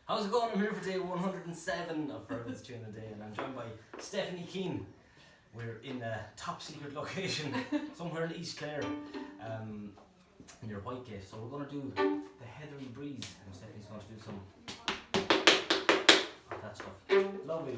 How's it going? I'm here for day 107 of Fergal's Tune a Day, and I'm joined by Stephanie Keane. We're in a top secret location somewhere in East Clare, near Whitegate. So we're going to do the Heathery Breeze, and Stephanie's going to do some of that stuff. Lovely.